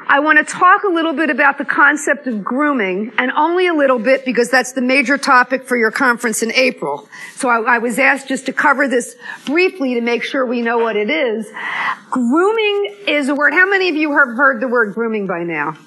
I want to talk a little bit about the concept of grooming, and only a little bit because that's the major topic for your conference in April. So I was asked just to cover this briefly to make sure we know what it is. Grooming is a word. How many of you have heard the word grooming by now?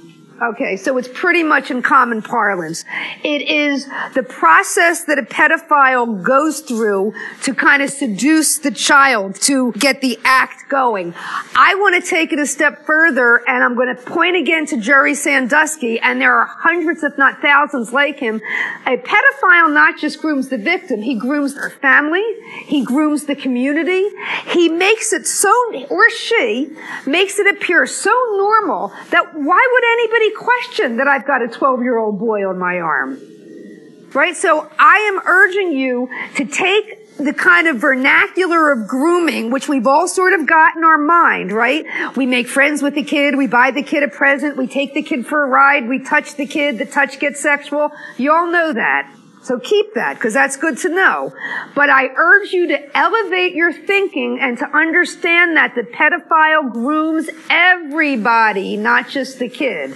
Okay, so it's pretty much in common parlance. It is the process that a pedophile goes through to kind of seduce the child to get the act going. I want to take it a step further, and I'm going to point again to Jerry Sandusky, and there are hundreds, if not thousands, like him. A pedophile not just grooms the victim, he grooms their family, he grooms the community, he makes it so, or she makes it appear so normal that why would anybody question that I've got a 12-year-old boy on my arm? Right? So I am urging you to take the kind of vernacular of grooming, which we've all sort of got in our mind, right? We make friends with the kid, we buy the kid a present, we take the kid for a ride, we touch the kid, the touch gets sexual. You all know that. So keep that, because that's good to know. But I urge you to elevate your thinking and to understand that the pedophile grooms everybody, not just the kid,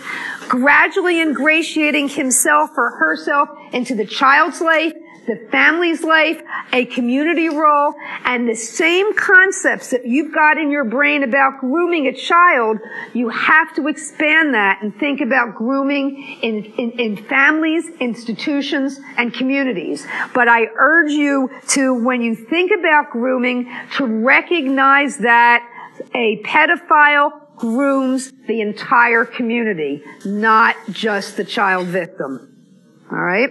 gradually ingratiating himself or herself into the child's life, the family's life, a community role, and the same concepts that you've got in your brain about grooming a child, you have to expand that and think about grooming in families, institutions, and communities. But I urge you to, when you think about grooming, to recognize that a pedophile grooms the entire community, not just the child victim. All right.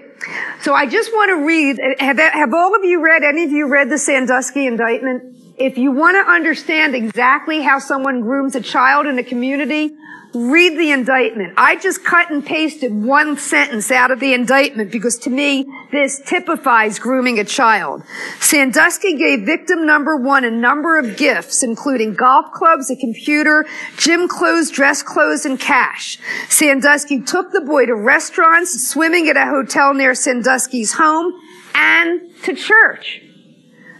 So I just want to read, have all of you read, any of you read the Sandusky indictment? If you want to understand exactly how someone grooms a child in a community, read the indictment. I just cut and pasted one sentence out of the indictment because to me, this typifies grooming a child. Sandusky gave victim number one a number of gifts, including golf clubs, a computer, gym clothes, dress clothes, and cash. Sandusky took the boy to restaurants, swimming at a hotel near Sandusky's home, and to church.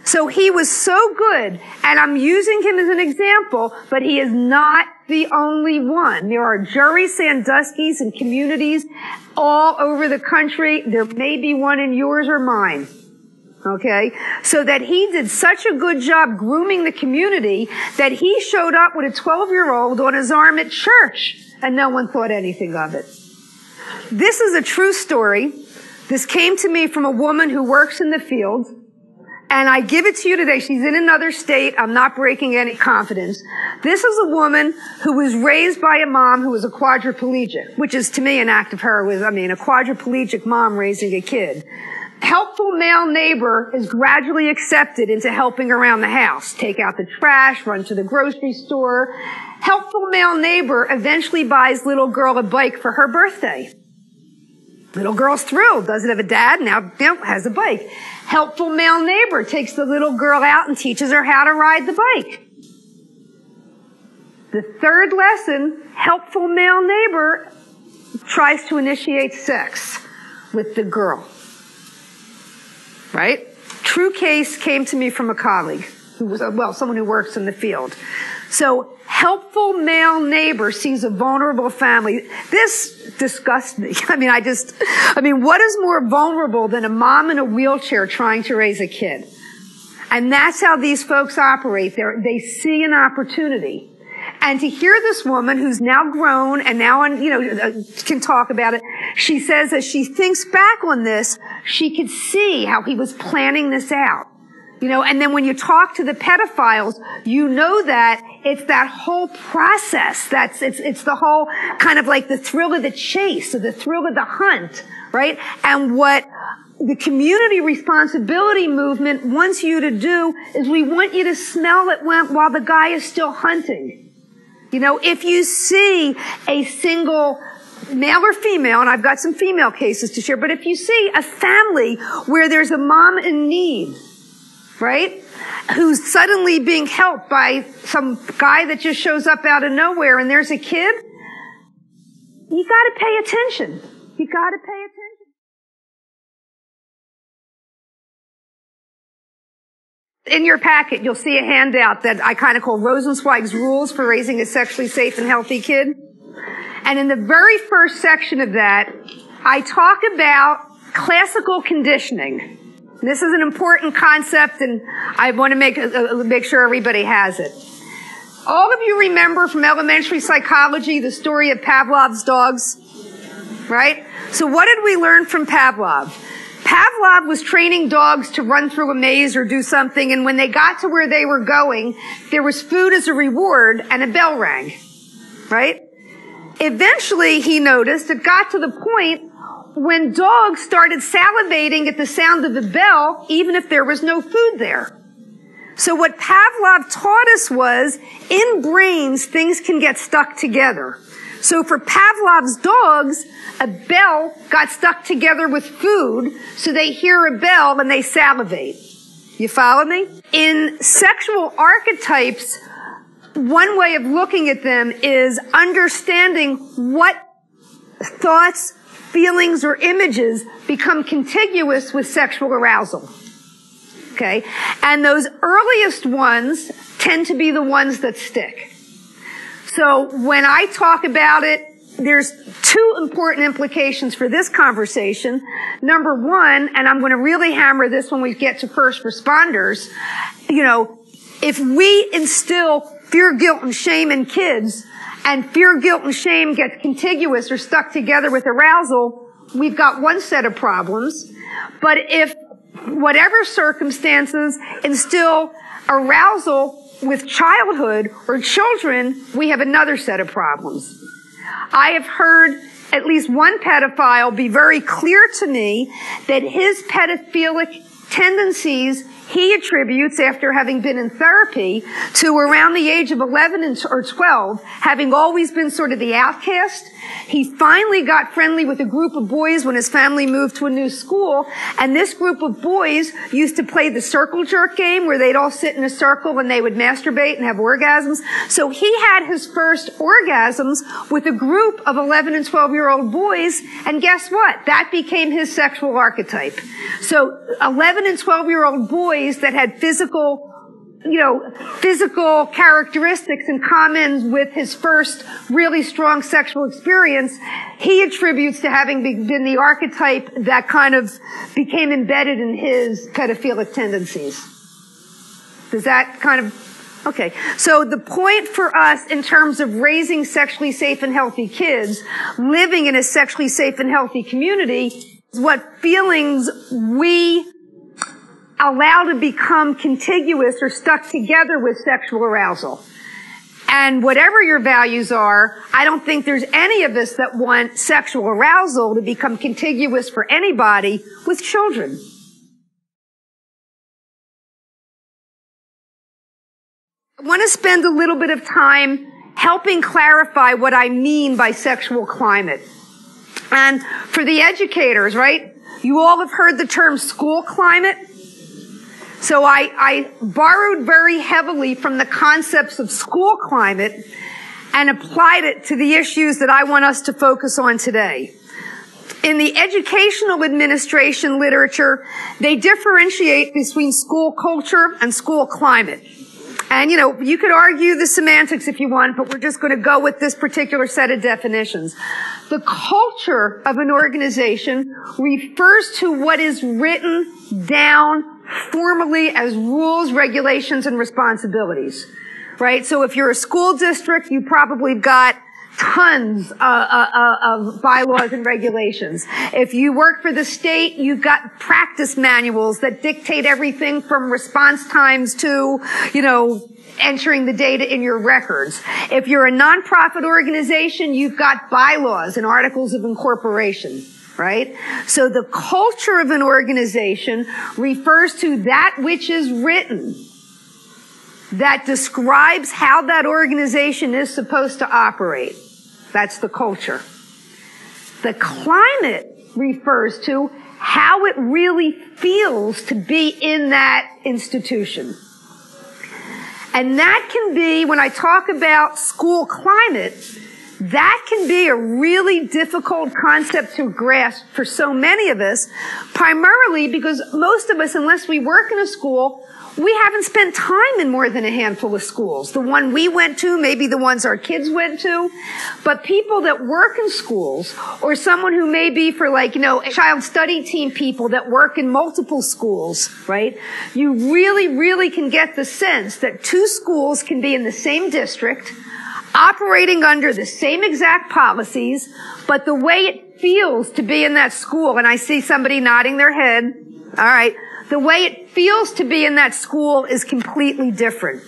So he was so good, and I'm using him as an example, but he is not the only one. There are Jerry Sanduskys in communities all over the country. There may be one in yours or mine. Okay? So that he did such a good job grooming the community that he showed up with a 12-year-old on his arm at church, and no one thought anything of it. This is a true story. This came to me from a woman who works in the field. And I give it to you today. She's in another state. I'm not breaking any confidence. This is a woman who was raised by a mom who was a quadriplegic, which is to me an act of heroism. I mean, a quadriplegic mom raising a kid. Helpful male neighbor is gradually accepted into helping around the house. Take out the trash, run to the grocery store. Helpful male neighbor eventually buys little girl a bike for her birthday. Little girl's thrilled, doesn't have a dad, now has a bike. Helpful male neighbor takes the little girl out and teaches her how to ride the bike. The third lesson, helpful male neighbor tries to initiate sex with the girl. Right? True case came to me from a colleague who was, someone who works in the field. So, helpful male neighbor sees a vulnerable family. This disgusts me. I mean, what is more vulnerable than a mom in a wheelchair trying to raise a kid? And that's how these folks operate. They see an opportunity. And to hear this woman who's now grown and now, can talk about it, she says as she thinks back on this, she could see how he was planning this out. And then when you talk to the pedophiles, you know that it's that whole process. It's the whole kind of like the thrill of the chase or the thrill of the hunt, right? And what the community responsibility movement wants you to do is we want you to smell it while the guy is still hunting. If you see a single male or female, and I've got some female cases to share, but if you see a family where there's a mom in need, right, who's suddenly being helped by some guy that just shows up out of nowhere and there's a kid, you got to pay attention. You got to pay attention. In your packet, you'll see a handout that I kind of call Rosenzweig's Rules for Raising a Sexually Safe and Healthy Kid. And in the very first section of that, I talk about classical conditioning. This is an important concept, and I want to make sure everybody has it. All of you remember from elementary psychology the story of Pavlov's dogs, right? So what did we learn from Pavlov? Pavlov was training dogs to run through a maze or do something, and when they got to where they were going, there was food as a reward, and a bell rang, right? Eventually, he noticed it got to the point when dogs started salivating at the sound of the bell, even if there was no food there. So what Pavlov taught us was, in brains, things can get stuck together. So for Pavlov's dogs, a bell got stuck together with food, so they hear a bell and they salivate. You follow me? In sexual archetypes, one way of looking at them is understanding what thoughts, feelings, or images become contiguous with sexual arousal. Okay? And those earliest ones tend to be the ones that stick. So when I talk about it, there's two important implications for this conversation. Number one, and I'm going to really hammer this when we get to first responders, if we instill fear, guilt, and shame in kids, and fear, guilt, and shame gets contiguous or stuck together with arousal, we've got one set of problems. But if whatever circumstances instill arousal with childhood or children, we have another set of problems. I have heard at least one pedophile be very clear to me that his pedophilic tendencies he attributes, after having been in therapy, to around the age of 11 or 12, having always been sort of the outcast. He finally got friendly with a group of boys when his family moved to a new school, and this group of boys used to play the circle jerk game where they'd all sit in a circle and they would masturbate and have orgasms. So he had his first orgasms with a group of 11 and 12-year-old boys, and guess what? That became his sexual archetype. So 11 and 12-year-old boys that had physical characteristics in common with his first really strong sexual experience, he attributes to having been the archetype that kind of became embedded in his pedophilic tendencies. Does that kind of... Okay. So the point for us in terms of raising sexually safe and healthy kids, living in a sexually safe and healthy community, is what feelings we allow to become contiguous or stuck together with sexual arousal. And whatever your values are, I don't think there's any of us that want sexual arousal to become contiguous for anybody with children. I want to spend a little bit of time helping clarify what I mean by sexual climate. And for the educators, right, you all have heard the term school climate. So I borrowed very heavily from the concepts of school climate and applied it to the issues that I want us to focus on today. In the educational administration literature, they differentiate between school culture and school climate. And, you could argue the semantics if you want, but we're just going to go with this particular set of definitions. The culture of an organization refers to what is written down formally as rules, regulations, and responsibilities, right? So if you're a school district, you probably got tons of bylaws and regulations. If you work for the state, you've got practice manuals that dictate everything from response times to, entering the data in your records. If you're a nonprofit organization, you've got bylaws and articles of incorporation. Right? So the culture of an organization refers to that which is written that describes how that organization is supposed to operate. That's the culture. The climate refers to how it really feels to be in that institution. And that can be, when I talk about school climate, That can be a really difficult concept to grasp for so many of us, primarily because most of us, unless we work in a school, we haven't spent time in more than a handful of schools. The one we went to, maybe the ones our kids went to. But people that work in schools, or someone who may be for child study team people that work in multiple schools, right? You really can get the sense that two schools can be in the same district, operating under the same exact policies, but the way it feels to be in that school, and I see somebody nodding their head, all right, the way it feels to be in that school is completely different.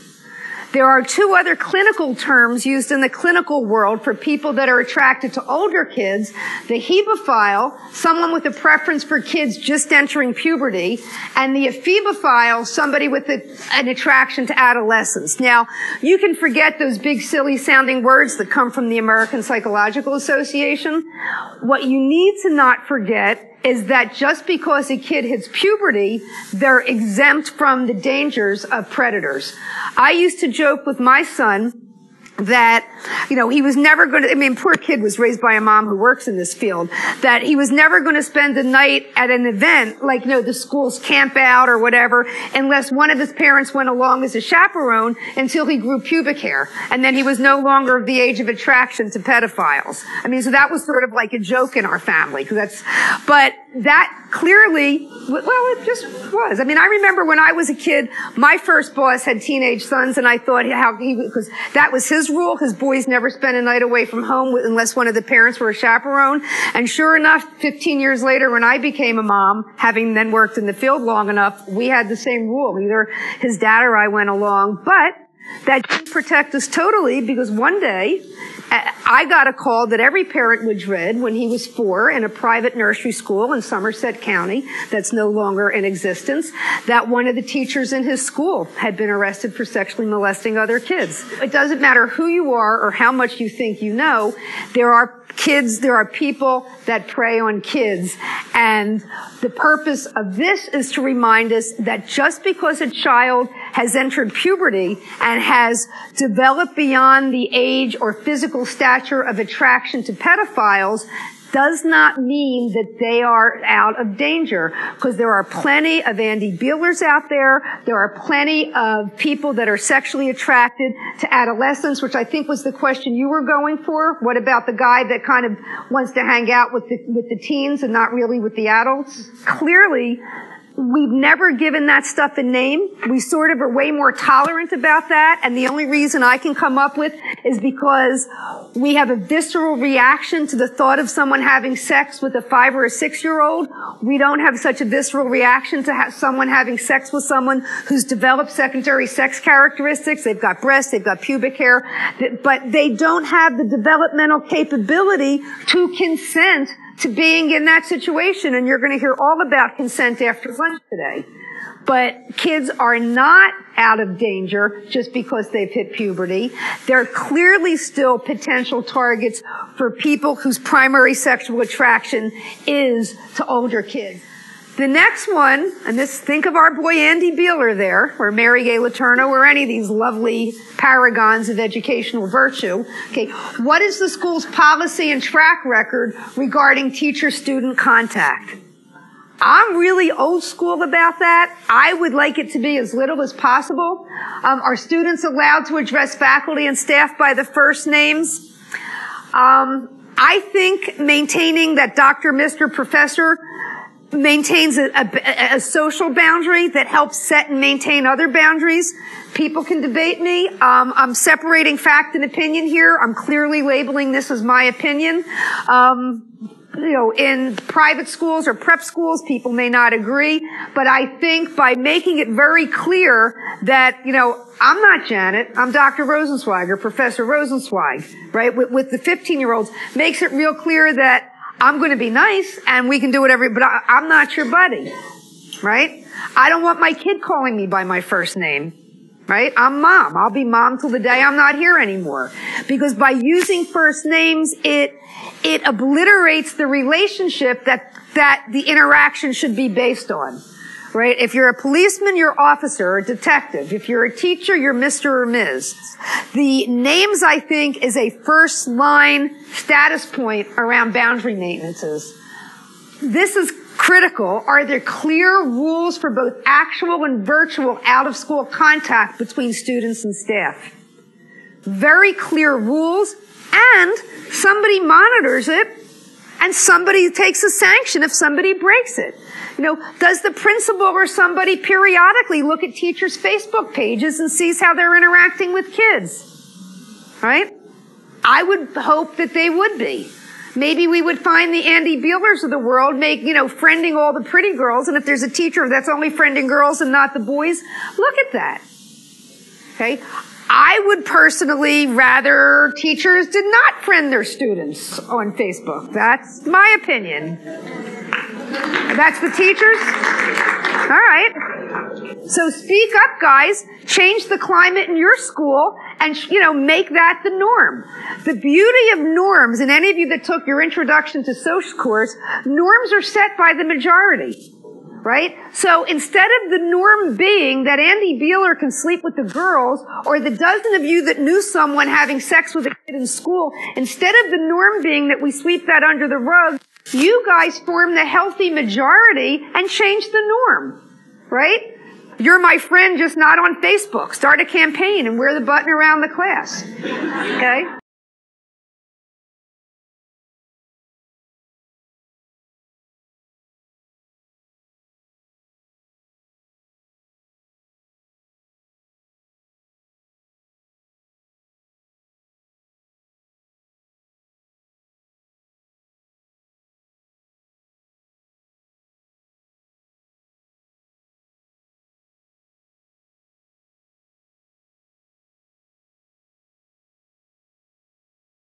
There are two other clinical terms used in the clinical world for people that are attracted to older kids. The hebophile, someone with a preference for kids just entering puberty, and the ephebophile, somebody with an attraction to adolescents. Now, you can forget those big silly sounding words that come from the American Psychological Association. What you need to not forget is that just because a kid hits puberty, they're exempt from the dangers of predators. I used to joke with my son that, he was never going to, poor kid was raised by a mom who works in this field, that he was never going to spend the night at an event like, the school's camp out or whatever, unless one of his parents went along as a chaperone until he grew pubic hair. And then he was no longer of the age of attraction to pedophiles. So that was sort of like a joke in our family. But that clearly, it just was. I remember when I was a kid, my first boss had teenage sons, and I thought because that was his rule. His boys never spent a night away from home unless one of the parents were a chaperone. And sure enough, 15 years later, when I became a mom, having then worked in the field long enough, we had the same rule. Either his dad or I went along, but that didn't protect us totally, because one day I got a call that every parent would dread when he was 4 in a private nursery school in Somerset County that's no longer in existence, that one of the teachers in his school had been arrested for sexually molesting other kids. It doesn't matter who you are or how much you think you know, there are people that prey on kids. And the purpose of this is to remind us that just because a child has entered puberty and has developed beyond the age or physical stature of attraction to pedophiles does not mean that they are out of danger, because there are plenty of Andy Bealers out there. There are plenty of people that are sexually attracted to adolescents, which I think was the question you were going for. What about the guy that kind of wants to hang out with the teens and not really with the adults? Clearly, we've never given that stuff a name. We sort of are way more tolerant about that, and the only reason I can come up with is because we have a visceral reaction to the thought of someone having sex with a 5 or a 6-year-old. We don't have such a visceral reaction to someone having sex with someone who's developed secondary sex characteristics. They've got breasts, they've got pubic hair, but they don't have the developmental capability to consent to being in that situation. And you're going to hear all about consent after lunch today. But kids are not out of danger just because they've hit puberty. They're clearly still potential targets for people whose primary sexual attraction is to older kids. The next one, and think of our boy Andy Bealer there, or Mary Gay Letourneau, or any of these lovely paragons of educational virtue. Okay, what is the school's policy and track record regarding teacher-student contact? I'm really old school about that. I would like it to be as little as possible. Are students allowed to address faculty and staff by the first names? I think maintaining that Dr., Mr., Professor maintains a social boundary that helps set and maintain other boundaries. People can debate me. I'm separating fact and opinion here. I'm clearly labeling this as my opinion. In private schools or prep schools, people may not agree, but I think by making it very clear that, I'm not Janet, I'm Dr. Rosenzweig or Professor Rosenzweig, right? With the 15-year-olds, makes it real clear that I'm going to be nice and we can do whatever, but I'm not your buddy, right? I don't want my kid calling me by my first name, right? I'm mom. I'll be mom till the day I'm not here anymore. Because by using first names, it obliterates the relationship that the interaction should be based on, right? If you're a policeman, you're officer or detective. If you're a teacher, you're Mr. or Ms. The names, I think, is a first line status point around boundary maintenances. This is critical. Are there clear rules for both actual and virtual out-of-school contact between students and staff? Very clear rules, and somebody monitors it, and somebody takes a sanction if somebody breaks it. You know, does the principal or somebody periodically look at teachers' Facebook pages and sees how they're interacting with kids? Right? I would hope that they would be. Maybe we would find the Andy Bealers of the world friending all the pretty girls, and if there's a teacher that's only friending girls and not the boys, look at that. Okay? I would personally rather teachers did not friend their students on Facebook. That's my opinion. That's the teachers? All right. So speak up, guys. Change the climate in your school and, make that the norm. The beauty of norms, and any of you that took your introduction to social course, norms are set by the majority. Right? So instead of the norm being that Andy Beeler can sleep with the girls, or the dozen of you that knew someone having sex with a kid in school, instead of the norm being that we sweep that under the rug, you guys form the healthy majority and change the norm. Right? You're my friend, just not on Facebook. Start a campaign and wear the button around the class. Okay?